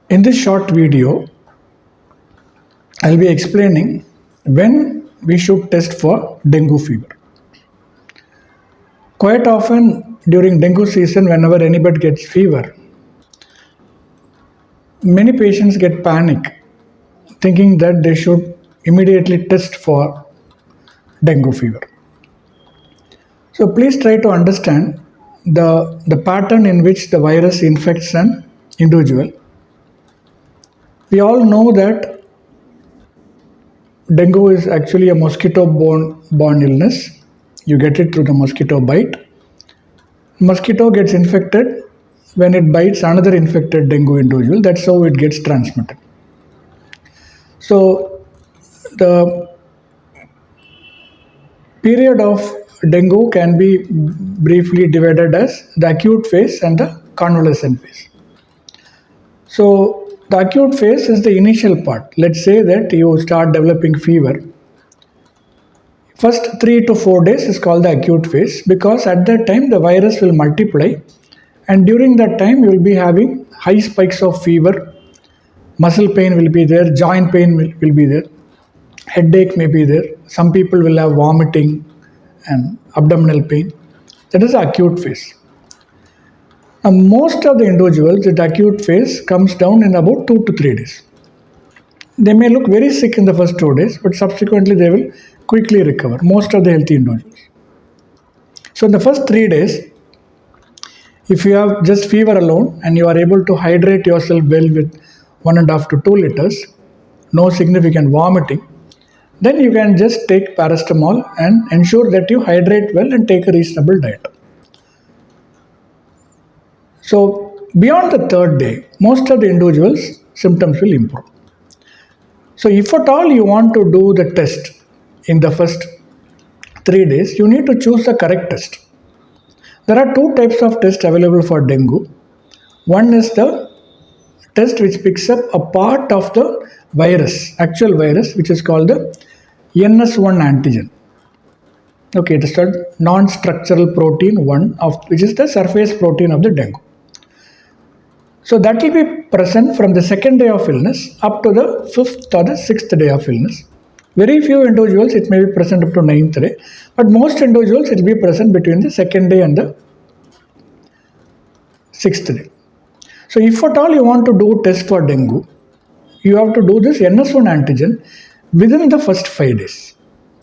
In this short video, I'll be explaining when we should test for dengue fever. Quite often during dengue season, whenever anybody gets fever, many patients get panic thinking that they should immediately test for dengue fever. So please try to understand the pattern in which the virus infects an individual. We all know that dengue is actually a mosquito-borne illness. You get it through the mosquito bite. Mosquito gets infected when it bites another infected dengue individual. That's how it gets transmitted. So the period of dengue can be briefly divided as the acute phase and the convalescent phase. So the acute phase is the initial part. Let's say that you start developing fever. First 3 to 4 days is called the acute phase because at that time the virus will multiply, and during that time you will be having high spikes of fever, muscle pain will be there, joint pain will be there, headache may be there, some people will have vomiting and abdominal pain. That is the acute phase. Now, most of the individuals, the acute phase comes down in about 2 to 3 days. They may look very sick in the first 2 days, but subsequently they will quickly recover, most of the healthy individuals. So in the first 3 days, if you have just fever alone and you are able to hydrate yourself well with 1.5 to 2 liters, no significant vomiting, then you can just take paracetamol and ensure that you hydrate well and take a reasonable diet. So beyond the 3rd day, most of the individuals' symptoms will improve. So if at all you want to do the test in the first 3 days, you need to choose the correct test. There are 2 types of tests available for dengue. One is the test which picks up a part of the virus, actual virus, which is called the NS1 antigen. Okay, it is called non-structural protein 1, which is the surface protein of the dengue. So that will be present from the 2nd day of illness up to the 5th or the 6th day of illness. Very few individuals it may be present up to 9th day, but most individuals it will be present between the 2nd day and the 6th day. So if at all you want to do test for dengue, you have to do this NS1 antigen within the first 5 days.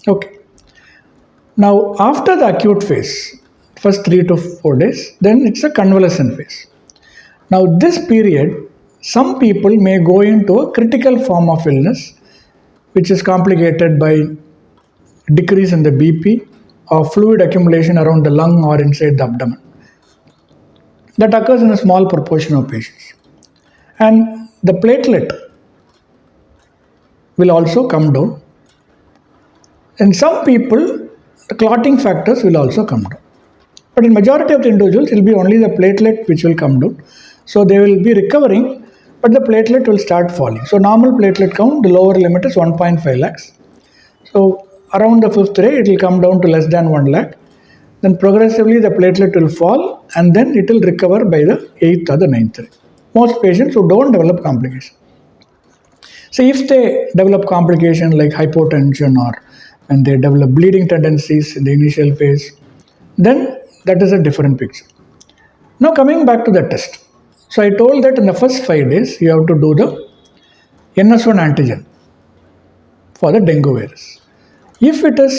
Okay. Now after the acute phase, first 3 to 4 days, then it's a convalescent phase. Now this period, some people may go into a critical form of illness, which is complicated by decrease in the BP or fluid accumulation around the lung or inside the abdomen. That occurs in a small proportion of patients. And the platelet will also come down. In some people, the clotting factors will also come down. But in majority of the individuals, it will be only the platelet which will come down. So they will be recovering, but the platelet will start falling. So normal platelet count, the lower limit is 1.5 lakhs. So around the 5th day, it will come down to less than 1 lakh. Then progressively the platelet will fall and then it will recover by the 8th or the 9th day. Most patients who don't develop complications. So if they develop complication like hypotension or when they develop bleeding tendencies in the initial phase, then that is a different picture. Now coming back to the test. So I told that in the first 5 days, you have to do the NS1 antigen for the dengue virus. If it is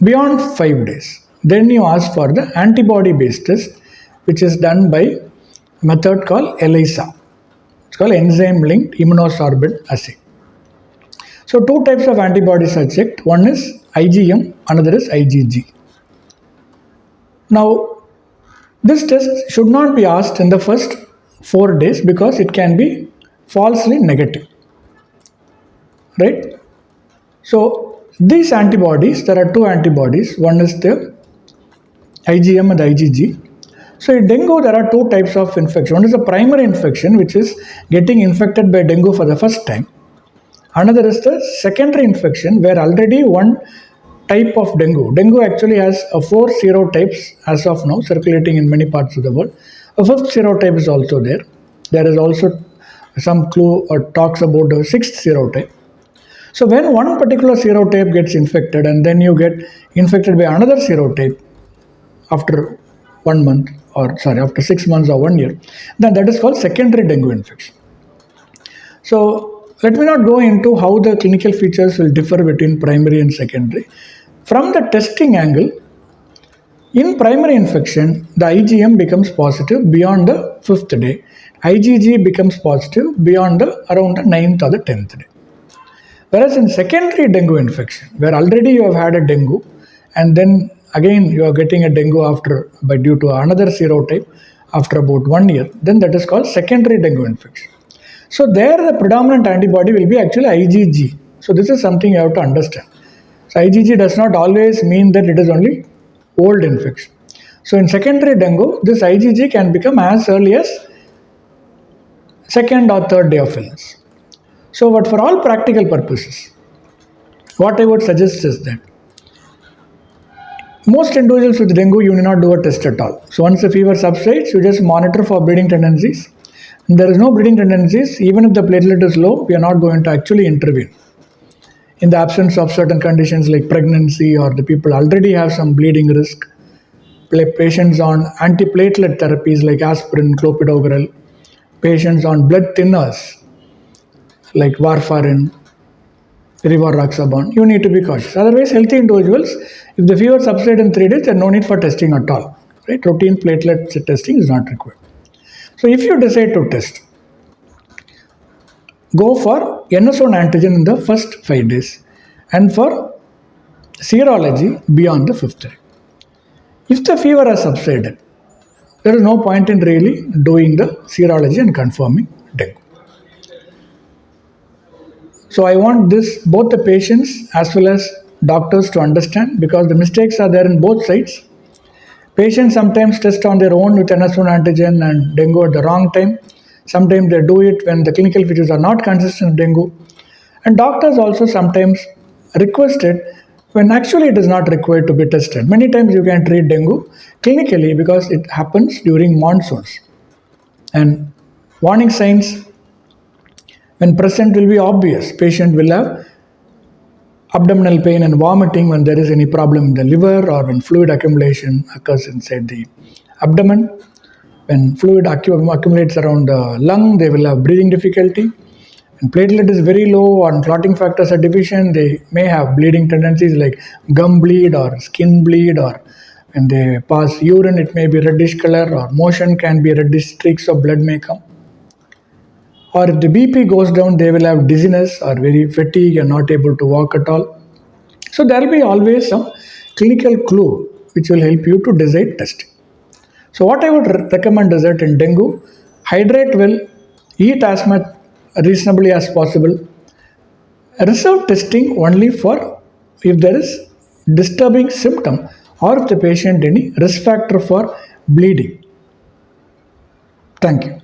beyond 5 days, then you ask for the antibody-based test, which is done by a method called ELISA. It's called enzyme-linked immunosorbent assay. So 2 types of antibodies are checked. One is IgM, another is IgG. Now, this test should not be asked in the first 4 days because it can be falsely negative. Right? So these antibodies, there are 2 antibodies. One is the IgM and IgG. So in dengue, there are 2 types of infection. One is a primary infection, which is getting infected by dengue for the first time. Another is the secondary infection, where already one type of dengue. Dengue actually has 4 serotypes as of now circulating in many parts of the world. A 5th serotype is also there. There is also some clue or talks about the sixth serotype. So when one particular serotype gets infected and then you get infected by another serotype after 1 month, or sorry, after 6 months or 1 year, then that is called secondary dengue infection. So let me not go into how the clinical features will differ between primary and secondary. From the testing angle, in primary infection, the IgM becomes positive beyond the 5th day. IgG becomes positive beyond around the 9th or the 10th day. Whereas in secondary dengue infection, where already you have had a dengue, and then again you are getting a dengue due to another serotype after about 1 year, then that is called secondary dengue infection. So there the predominant antibody will be actually IgG. So this is something you have to understand. So IgG does not always mean that it is only old infection. So in secondary dengue, this IgG can become as early as second or third day of illness. So, but for all practical purposes, what I would suggest is that most individuals with dengue, you need not do a test at all. So once the fever subsides, you just monitor for bleeding tendencies. And there is no bleeding tendencies, even if the platelet is low, we are not going to actually intervene. In the absence of certain conditions like pregnancy, or the people already have some bleeding risk, patients on antiplatelet therapies like aspirin, clopidogrel, patients on blood thinners like warfarin, rivaroxaban, you need to be cautious. Otherwise, healthy individuals, if the fever subsides in 3 days, there is no need for testing at all. Right? Routine platelet testing is not required. So if you decide to test, go for NS1 antigen in the first 5 days and for serology beyond the 5th day. If the fever has subsided, there is no point in really doing the serology and confirming dengue. So I want this, both the patients as well as doctors to understand, because the mistakes are there in both sides. Patients sometimes test on their own with NS1 antigen and dengue at the wrong time. Sometimes they do it when the clinical features are not consistent with dengue. And doctors also sometimes request it when actually it is not required to be tested. Many times you can treat dengue clinically because it happens during monsoons. And warning signs when present will be obvious. Patient will have abdominal pain and vomiting when there is any problem in the liver, or when fluid accumulation occurs inside the abdomen. When fluid accumulates around the lung, they will have breathing difficulty. When platelet is very low and clotting factors are deficient, they may have bleeding tendencies like gum bleed or skin bleed, or when they pass urine, it may be reddish color, or motion can be reddish streaks of blood may come. Or if the BP goes down, they will have dizziness or very fatigue and not able to walk at all. So there will be always some clinical clue which will help you to decide testing. So what I would recommend is that in dengue, hydrate well, eat as much reasonably as possible. Reserve testing only for if there is disturbing symptom, or if the patient any risk factor for bleeding. Thank you.